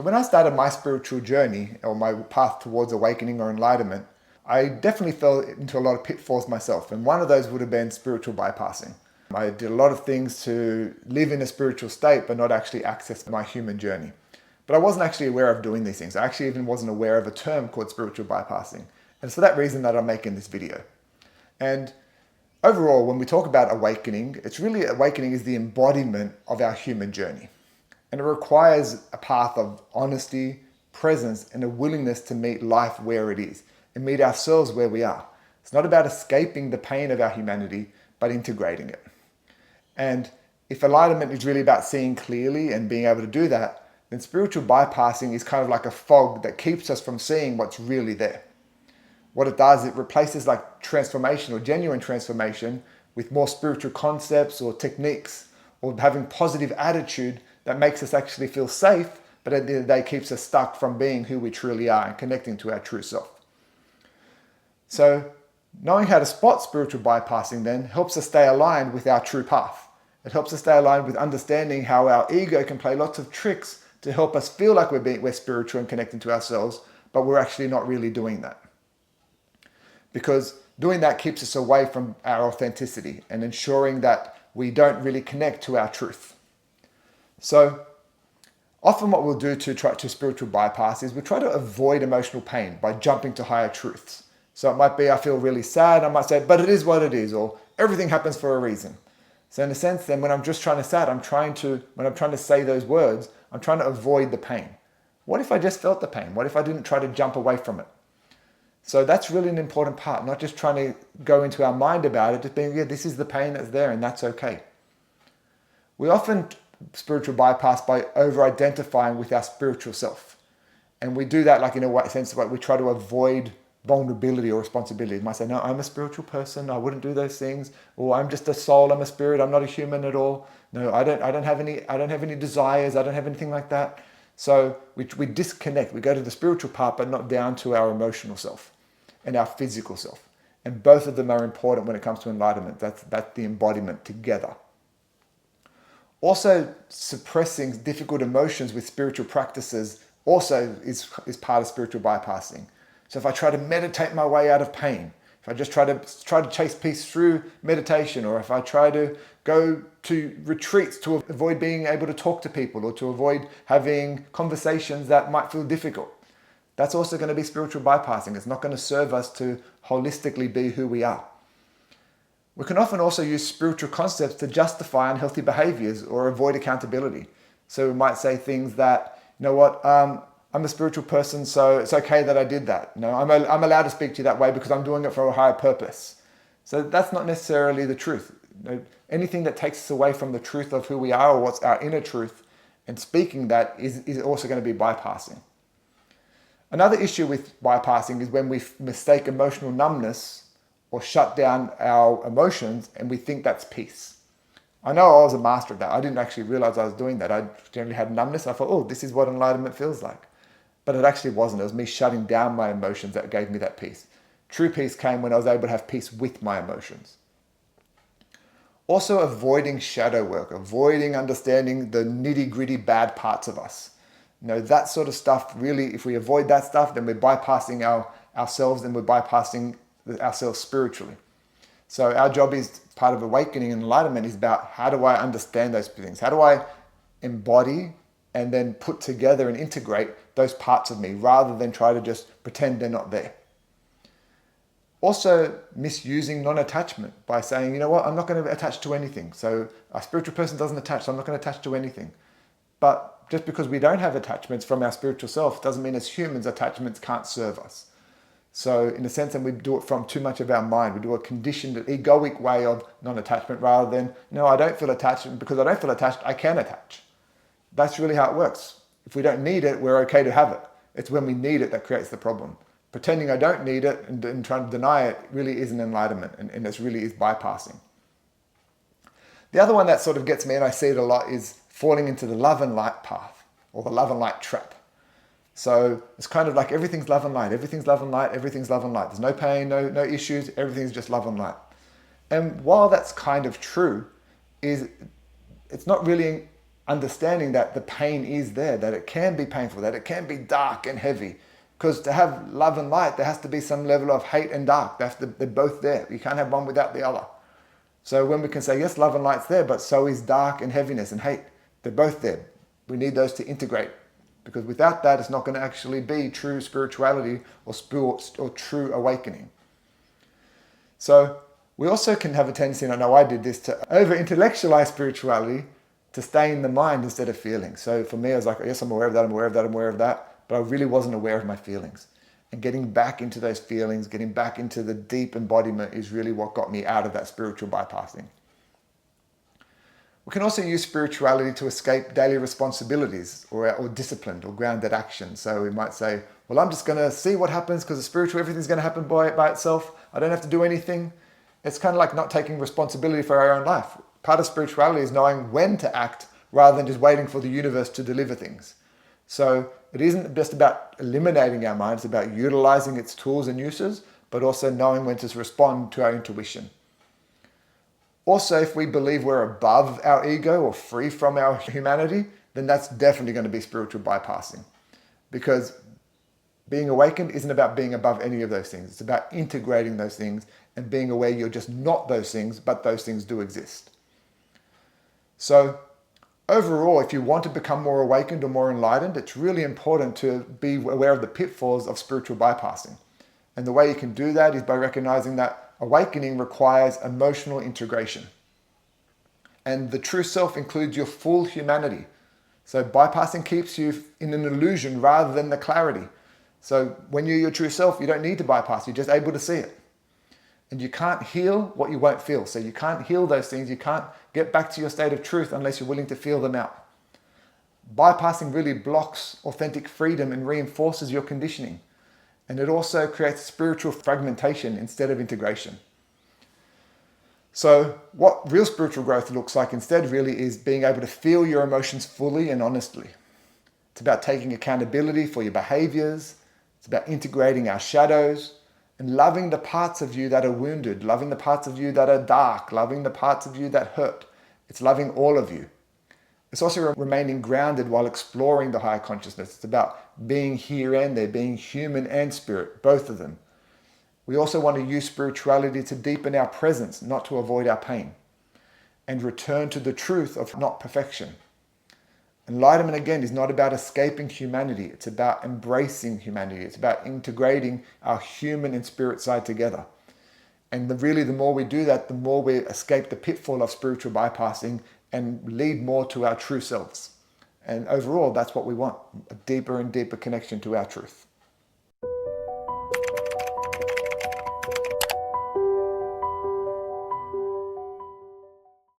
when I started my spiritual journey or my path towards awakening or enlightenment, I definitely fell into a lot of pitfalls myself. And one of those would have been spiritual bypassing. I did a lot of things to live in a spiritual state, but not actually access my human journey. But I wasn't actually aware of doing these things. I actually even wasn't aware of a term called spiritual bypassing. And it's for that reason that I'm making this video. And overall, when we talk about awakening, it's really awakening is the embodiment of our human journey. And it requires a path of honesty, presence, and a willingness to meet life where it is and meet ourselves where we are. It's not about escaping the pain of our humanity, but integrating it. And if enlightenment is really about seeing clearly and being able to do that, then spiritual bypassing is kind of like a fog that keeps us from seeing what's really there. What it does, it replaces like transformation or genuine transformation with more spiritual concepts or techniques or having positive attitude that makes us actually feel safe, but at the end of the day keeps us stuck from being who we truly are and connecting to our true self. So knowing how to spot spiritual bypassing then helps us stay aligned with our true path. It helps us stay aligned with understanding how our ego can play lots of tricks to help us feel like we're spiritual and connecting to ourselves, but we're actually not really doing that. Because doing that keeps us away from our authenticity and ensuring that we don't really connect to our truth. So often what we'll do to try to spiritual bypass is we try to avoid emotional pain by jumping to higher truths. So it might be, I feel really sad. I might say, but it is what it is, or everything happens for a reason. So in a sense, then when I'm just trying to sad, when I'm trying to say those words, I'm trying to avoid the pain. What if I just felt the pain? What if I didn't try to jump away from it? So that's really an important part, not just trying to go into our mind about it, just being, yeah, this is the pain that's there and that's okay. We often spiritual bypass by over-identifying with our spiritual self. And we do that like in a sense like we try to avoid vulnerability or responsibility. You might say, no, I'm a spiritual person, I wouldn't do those things, or I'm just a soul, I'm a spirit, I'm not a human at all. No, I don't have any desires, I don't have anything like that. So we disconnect, we go to the spiritual part, but not down to our emotional self and our physical self. And both of them are important when it comes to enlightenment. That's the embodiment together. Also, suppressing difficult emotions with spiritual practices also is part of spiritual bypassing. So if I try to meditate my way out of pain, if I just try to chase peace through meditation, or if I try to go to retreats to avoid being able to talk to people or to avoid having conversations that might feel difficult, that's also going to be spiritual bypassing. It's not going to serve us to holistically be who we are. We can often also use spiritual concepts to justify unhealthy behaviors or avoid accountability. So we might say things that, you know what, I'm a spiritual person, so it's okay that I did that. No, I'm allowed to speak to you that way because I'm doing it for a higher purpose. So that's not necessarily the truth. Anything that takes us away from the truth of who we are or what's our inner truth, and speaking that is also going to be bypassing. Another issue with bypassing is when we mistake emotional numbness or shut down our emotions and we think that's peace. I know I was a master of that. I didn't actually realize I was doing that. I generally had numbness. I thought, oh, this is what enlightenment feels like. But it actually wasn't. It was me shutting down my emotions that gave me that peace. True peace came when I was able to have peace with my emotions. Also avoiding shadow work, avoiding understanding the nitty-gritty bad parts of us. That sort of stuff, really, if we avoid that stuff, then we're bypassing ourselves and we're bypassing ourselves spiritually. So our job is, part of awakening and enlightenment, is about how do I understand those things? How do I embody and then put together and integrate those parts of me rather than try to just pretend they're not there? Also, misusing non-attachment by saying, you know what, I'm not going to attach to anything. So a spiritual person doesn't attach, so I'm not going to attach to anything. But just because we don't have attachments from our spiritual self doesn't mean as humans attachments can't serve us. So in a sense, and we do it from too much of our mind. We do a conditioned, egoic way of non-attachment rather than, no, I don't feel attached, and because I don't feel attached, I can attach. That's really how it works. If we don't need it, we're okay to have it. It's when we need it that creates the problem. Pretending I don't need it and trying to deny it really isn't enlightenment, and it really is bypassing. The other one that sort of gets me, and I see it a lot, is falling into the love and light path, or the love and light trap. So it's kind of like everything's love and light, everything's love and light, everything's love and light. There's no pain, no issues, everything's just love and light. And while that's kind of true, it's not really understanding that the pain is there, that it can be painful, that it can be dark and heavy. Because to have love and light, there has to be some level of hate and dark. They're both there. You can't have one without the other. So when we can say, yes, love and light's there, but so is dark and heaviness and hate. They're both there. We need those to integrate. Because without that, it's not going to actually be true spirituality or true awakening. So we also can have a tendency, and I know I did this, to over-intellectualize spirituality to stay in the mind instead of feeling. So for me, I was like, yes, I'm aware of that, I'm aware of that, I'm aware of that. But I really wasn't aware of my feelings. And getting back into those feelings, getting back into the deep embodiment is really what got me out of that spiritual bypassing. We can also use spirituality to escape daily responsibilities or disciplined or grounded action. So we might say, well, I'm just going to see what happens because the spiritual, everything's going to happen by itself. I don't have to do anything. It's kind of like not taking responsibility for our own life. Part of spirituality is knowing when to act rather than just waiting for the universe to deliver things. So it isn't just about eliminating our mind, it's about utilizing its tools and uses, but also knowing when to respond to our intuition. Also, if we believe we're above our ego or free from our humanity, then that's definitely going to be spiritual bypassing. Because being awakened isn't about being above any of those things. It's about integrating those things and being aware you're just not those things, but those things do exist. So overall, if you want to become more awakened or more enlightened, it's really important to be aware of the pitfalls of spiritual bypassing. And the way you can do that is by recognizing that awakening requires emotional integration. And the true self includes your full humanity. So bypassing keeps you in an illusion rather than the clarity. So when you're your true self, you don't need to bypass, you're just able to see it. And you can't heal what you won't feel. So you can't heal those things, you can't get back to your state of truth unless you're willing to feel them out. Bypassing really blocks authentic freedom and reinforces your conditioning. And it also creates spiritual fragmentation instead of integration. So what real spiritual growth looks like instead really is being able to feel your emotions fully and honestly. It's about taking accountability for your behaviors. It's about integrating our shadows and loving the parts of you that are wounded, loving the parts of you that are dark, loving the parts of you that hurt. It's loving all of you. It's also remaining grounded while exploring the higher consciousness. It's about being here and there, being human and spirit, both of them. We also want to use spirituality to deepen our presence, not to avoid our pain, and return to the truth of not perfection. Enlightenment, again, is not about escaping humanity. It's about embracing humanity. It's about integrating our human and spirit side together. And really, the more we do that, the more we escape the pitfall of spiritual bypassing and lead more to our true selves. And overall, that's what we want, a deeper and deeper connection to our truth.